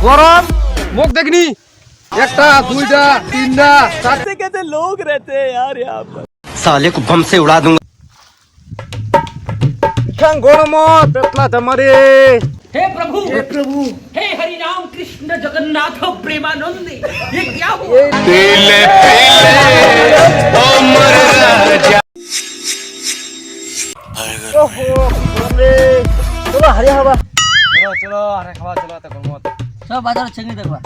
गरम मुख देखनी एकटा दुईटा तीनटा चारटे कैसे लोग रहते हैं यार यहाँ पर। साले को बम से उड़ा दूंगा। गरम पेटला धमारे हे प्रभु हे हरि राम कृष्ण जगन्नाथ प्रेमानंद ये क्या हुआ। चलो हरिया हवा चलो अरे खावा चलो आता गरम सब बाजार चंगी देखवा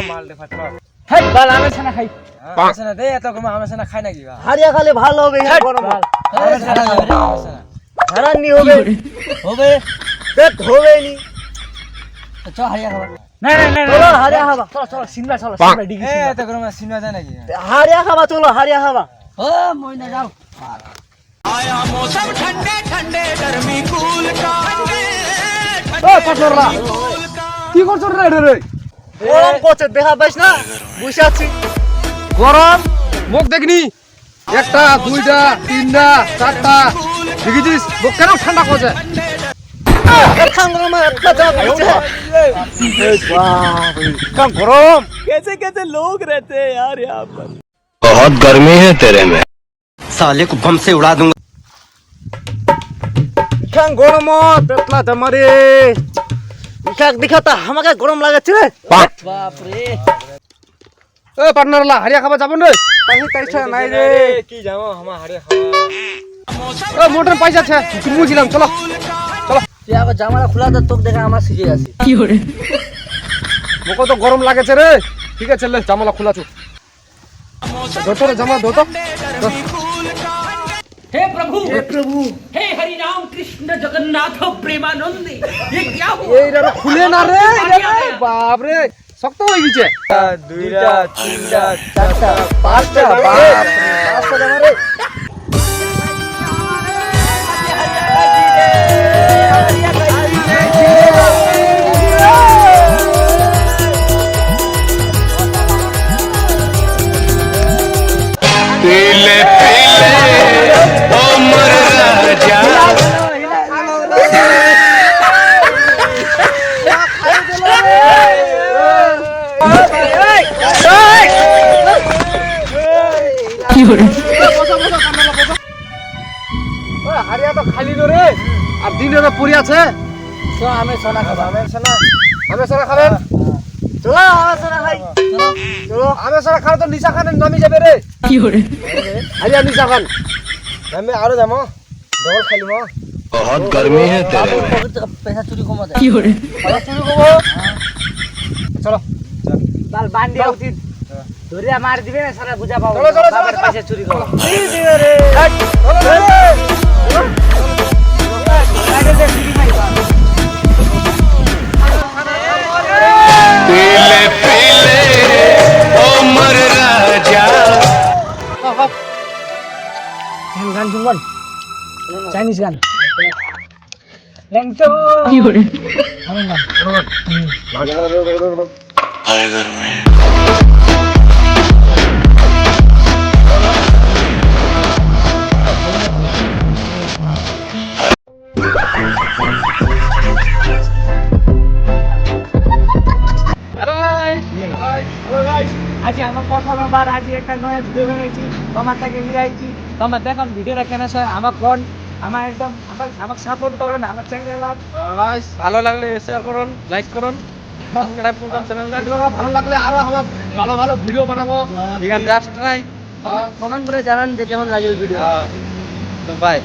माल देखा चलो हेट बाल आमे छना खाई आमेसा ना दे এত গরম आमेसा ना खाই না কি हरिया खाले ভালো হবে गरम हरान नहीं होबे पेट होबे नहीं चल हरिया खावा नहीं चलो हरिया हवा चलो शिमला शिमला डिगी ए এত গরম সিনেমা যায় নাকি हरिया हवा चलो हरिया हवा ओ मोइना जाओ ओ পাটনরা কি করছ রে রে গরম করছে দেখা পাইছ না বসে আছি গরম মুখ দেখনি একটা দুইটা তিনটা চারটা দেখিছিস মুখ কেন ঠান্ডা করছে गरम कैसे कैसे लोग रहते हैं यार यहाँ पर। बहुत गर्मी है तेरे में। साले को बम से उड़ा दूंगा। गरम पेटला धमारे दिखाता আমাকে গরম লাগাচ্ছে রে बाप रे এ পার্টনারলা হারিয়া খাবা যাবেন রে পয়সা পয়সা নাই রে কি যাবো আমার হাড়ে খাওয়া এ মোটর পয়সা আছে তুমি ছিলাম চলো চলো তুই আবার জামাটা খোলা দে তোক দেখে আমার সিজে আছে মোকে তো গরম লাগেছে রে ঠিক আছে লে জামালা খোলা চু ধোতো রে জামা ধোতো हे प्रभु हे हरि राम कृष्ण जगन्नाथ प्रेमानंद ये क्या हुआ। এই রে খুলে না রে বাপ রে শক্ত হয়ে গেছে দুইটা তিনটা চারটা পাঁচটা বাপ রে পাঁচটা জামারে पीले पीले ओ मर राजा। হারিয়া তো খালি নো রে আর দিনের পুরি আছে तो हमें सोना खावा আমি সারা খাবেন চলো আমি সারা খাই চলো আমি সারা খালে তো নিশা খান নামি যাবে রে হারিয়া নিশা খান আমি আরো যাবো ডবল খাইলি মো बहुत गर्मी है तेरे में। पैसा चोरी को मत খাওয়া শুরু করবো চলো बाल बांध दिया उचित धोरिया मार दिबे ना सारा बुझा पाओ चलो, चलो, चलो, बाबर चलो। पैसा चोरी को पीले पीले ओ मर राजा। गान सुन चाइनीज गान लेंचो आज আমার প্রথমবার আজ একটা নয়া ভিডিও বানাইছি তোমার থেকে মিলাইছি তোমার দেখুন ভিডিওটা কেন স্যার আমার কোন আমার একদম আমাকে সাপোর্ট করুন আমার চ্যানেল গাইস ভালো লাগলে শেয়ার করুন লাইক করুন সাবস্ক্রাইব করুন চ্যানেলটা ভালো লাগলে আরো আমরা ভালো ভালো ভিডিও বানাবো ঠিক আছে জাস্ট ট্রাই কমেন্ট করে জানান যে কেমন লাগে ভিডিও তো বাই